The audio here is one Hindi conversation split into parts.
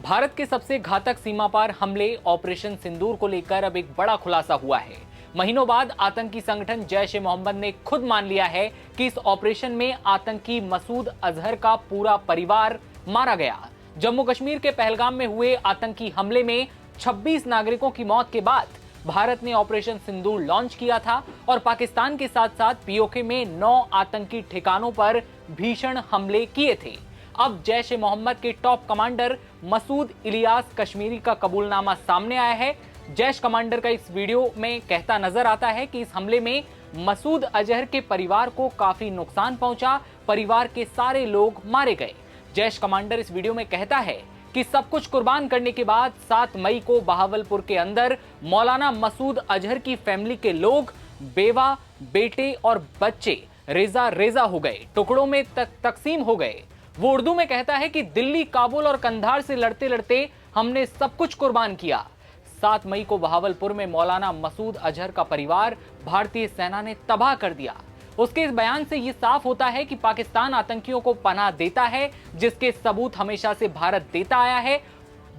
भारत के सबसे घातक सीमा पार हमले ऑपरेशन सिंदूर को लेकर अब एक बड़ा खुलासा हुआ है। महीनों बाद आतंकी संगठन जैश ए मोहम्मद ने खुद मान लिया है कि इस ऑपरेशन में आतंकी मसूद अजहर का पूरा परिवार मारा गया। जम्मू कश्मीर के पहलगाम में हुए आतंकी हमले में 26 नागरिकों की मौत के बाद भारत ने ऑपरेशन सिंदूर लॉन्च किया था और पाकिस्तान के साथ साथ पीओके में 9 आतंकी ठिकानों पर भीषण हमले किए थे। अब जैश ए मोहम्मद के टॉप कमांडर मसूद इलियास कश्मीरी का कबूलनामा सामने आया है। जैश कमांडर का इस वीडियो में कहता नजर आता है कि इस हमले में मसूद अजहर के परिवार को काफी नुकसान पहुंचा, परिवार के सारे लोग मारे गए। जैश कमांडर इस वीडियो में कहता है कि सब कुछ कुर्बान करने के बाद 7 मई को बहावलपुर के अंदर मौलाना मसूद अजहर की फैमिली के लोग, बेवा, बेटे और बच्चे रेजा रेजा हो गए, टुकड़ों में तकसीम हो गए। वो उर्दू में कहता है कि दिल्ली, काबुल और कंधार से लड़ते लड़ते हमने सब कुछ कुर्बान किया। 7 मई को बहावलपुर में मौलाना मसूद अजहर का परिवार भारतीय सेना ने तबाह कर दिया। उसके इस बयान से यह साफ होता है कि पाकिस्तान आतंकियों को पनाह देता है, जिसके सबूत हमेशा से भारत देता आया है।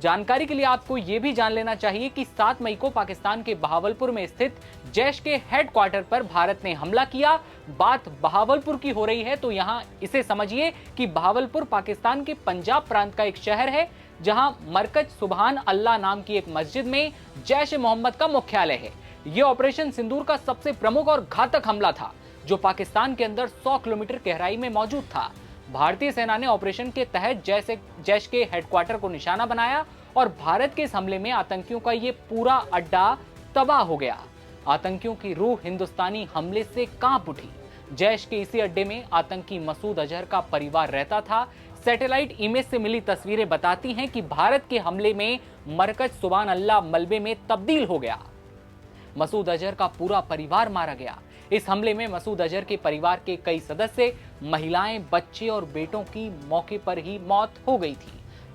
जानकारी के लिए आपको यह भी जान लेना चाहिए कि 7 मई को पाकिस्तान के बहावलपुर में स्थित जैश के हेडक्वार्टर पर भारत ने हमला किया। बात बहावलपुर की हो रही है तो यहां इसे समझिए कि बहावलपुर पाकिस्तान के पंजाब प्रांत का एक शहर है, जहां मरकज सुबहान अल्लाह नाम की एक मस्जिद में जैश ए मोहम्मद का मुख्यालय है। यह ऑपरेशन सिंदूर का सबसे प्रमुख और घातक हमला था, जो पाकिस्तान के अंदर 100 किलोमीटर गहराई में मौजूद था। भारतीय सेना ने ऑपरेशन के तहत जैश के हेडक्वार्टर को निशाना बनाया और भारत के इस हमले में आतंकियों का ये पूरा अड्डा तबाह हो गया। आतंकियों की रूह हिंदुस्तानी हमले से कांप उठी। जैश के इसी अड्डे में आतंकी मसूद अजहर का परिवार रहता था। सैटेलाइट इमेज से मिली तस्वीरें बताती हैं कि भारत के हमले में मरकज सुबहान अल्लाह मलबे में तब्दील हो गया। मसूद अजहर का पूरा परिवार मारा गया। इस हमले में मसूद अजहर के परिवार के कई सदस्य, महिलाएं, बच्चे और बेटों की मौके पर ही मौत हो गई थी।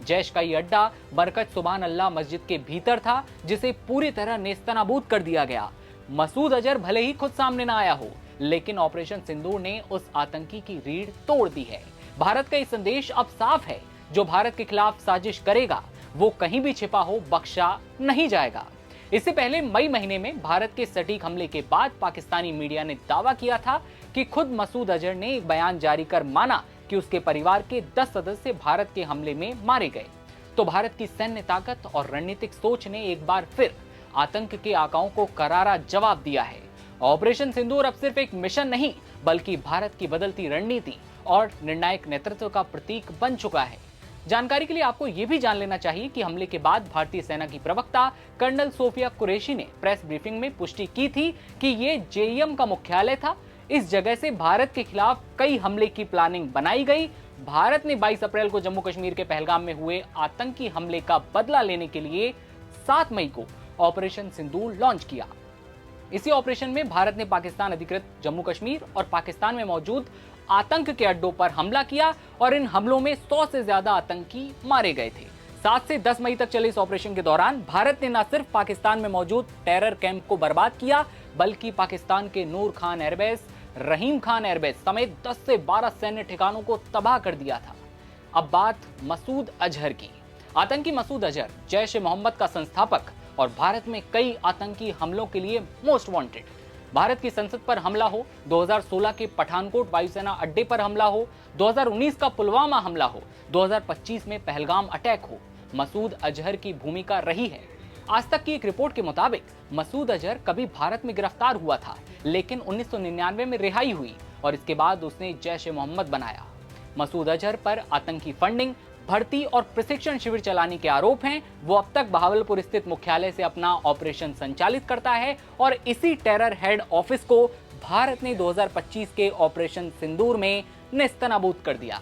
जैश का ये अड्डा बरकत सुबहान अल्लाह मस्जिद के भीतर था, जिसे पूरी तरह नेस्तनाबूद कर दिया गया। मसूद अजहर भले ही खुद सामने ना आया हो, लेकिन ऑपरेशन सिंदूर ने उस आतंकी की रीढ़ तोड़ दी है। भारत का ये संदेश अब साफ है, जो भारत के खिलाफ साजिश करेगा वो कहीं भी छिपा हो, बख्शा नहीं जाएगा। इससे पहले मई महीने में भारत के सटीक हमले के बाद पाकिस्तानी मीडिया ने दावा किया था कि खुद मसूद अजहर ने एक बयान जारी कर माना कि उसके परिवार के 10 सदस्य भारत के हमले में मारे गए। तो भारत की सैन्य ताकत और रणनीतिक सोच ने एक बार फिर आतंक के आकाओं को करारा जवाब दिया है। ऑपरेशन सिंदूर अब सिर्फ एक मिशन नहीं, बल्कि भारत की बदलती रणनीति और निर्णायक नेतृत्व का प्रतीक बन चुका है। जानकारी के लिए आपको यह भी जान लेना चाहिए कि हमले के बाद भारतीय सेना की प्रवक्ता कर्नल सोफिया कुरैशी ने प्रेस ब्रीफिंग में पुष्टि की थी कि यह जेईएम का मुख्यालय था। इस जगह से भारत के खिलाफ कई हमले की प्लानिंग बनाई गई। भारत ने 22 अप्रैल को जम्मू कश्मीर के पहलगाम में हुए आतंकी हमले का बदला लेने के लिए 7 मई को ऑपरेशन सिंदूर लॉन्च किया। इसी ऑपरेशन में भारत ने पाकिस्तान अधिकृत जम्मू कश्मीर और पाकिस्तान में मौजूद आतंक के अड्डों पर हमला किया और इन हमलों में 100 से ज्यादा आतंकी मारे गए थे। 7 से 10 मई तक चले इस ऑपरेशन के दौरान भारत ने न सिर्फ पाकिस्तान में मौजूद टेरर कैंप को बर्बाद किया, बल्कि पाकिस्तान के नूर खान एयरबेस, रहीम खान एयरबेस समेत 10 से 12 सैन्य ठिकानों को तबाह कर दिया था। अब बात मसूद अजहर की। आतंकी मसूद अजहर जैश ए मोहम्मद का संस्थापक और भारत में कई आतंकी हमलों के लिए मोस्ट वांटेड। भारत की संसद पर हमला हो, 2016 के पठानकोट वायुसेना अड्डे पर हमला हो, 2019 का पुलवामा हमला हो, 2025 में पहलगाम अटैक हो, मसूद अजहर की भूमिका रही है। आज तक की एक रिपोर्ट के मुताबिक मसूद अजहर कभी भारत में गिरफ्तार हुआ था, लेकिन 1999 में रिहाई हुई और इसके बाद उसने जैश ए मोहम्मद बनाया। मसूद अजहर पर आतंकी फंडिंग, भर्ती और प्रशिक्षण शिविर चलाने के आरोप हैं। वो अब तक बहावलपुर स्थित मुख्यालय से अपना ऑपरेशन संचालित करता है और इसी टेरर हेड ऑफिस को भारत ने 2025 के ऑपरेशन सिंदूर में नेस्तनाबूद कर दिया।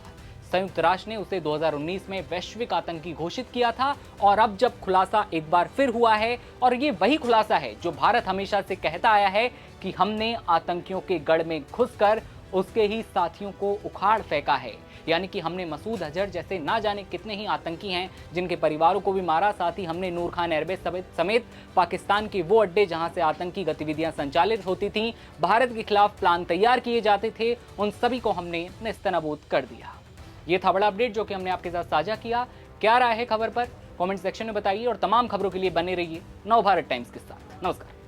संयुक्त राष्ट्र ने उसे 2019 में वैश्विक आतंकी घोषित किया था और अब जब खुलासा एक बार फिर हुआ है, और ये वही खुलासा है जो भारत हमेशा से कहता आया है कि हमने आतंकियों के गढ़ में घुसकर उसके ही साथियों को उखाड़ फेंका है। यानी कि हमने मसूद अजहर जैसे ना जाने कितने ही आतंकी हैं जिनके परिवारों को भी मारा, साथ ही हमने नूर खान एयरबेस समेत पाकिस्तान के वो अड्डे जहां से आतंकी गतिविधियां संचालित होती थीं, भारत के खिलाफ प्लान तैयार किए जाते थे, उन सभी को हमने नेस्तनाबूद कर दिया। ये था बड़ा अपडेट जो कि हमने आपके साथ साझा किया। क्या राय है खबर पर? कमेंट सेक्शन में बताइए और तमाम खबरों के लिए बने रहिए नव भारत टाइम्स के साथ। नमस्कार।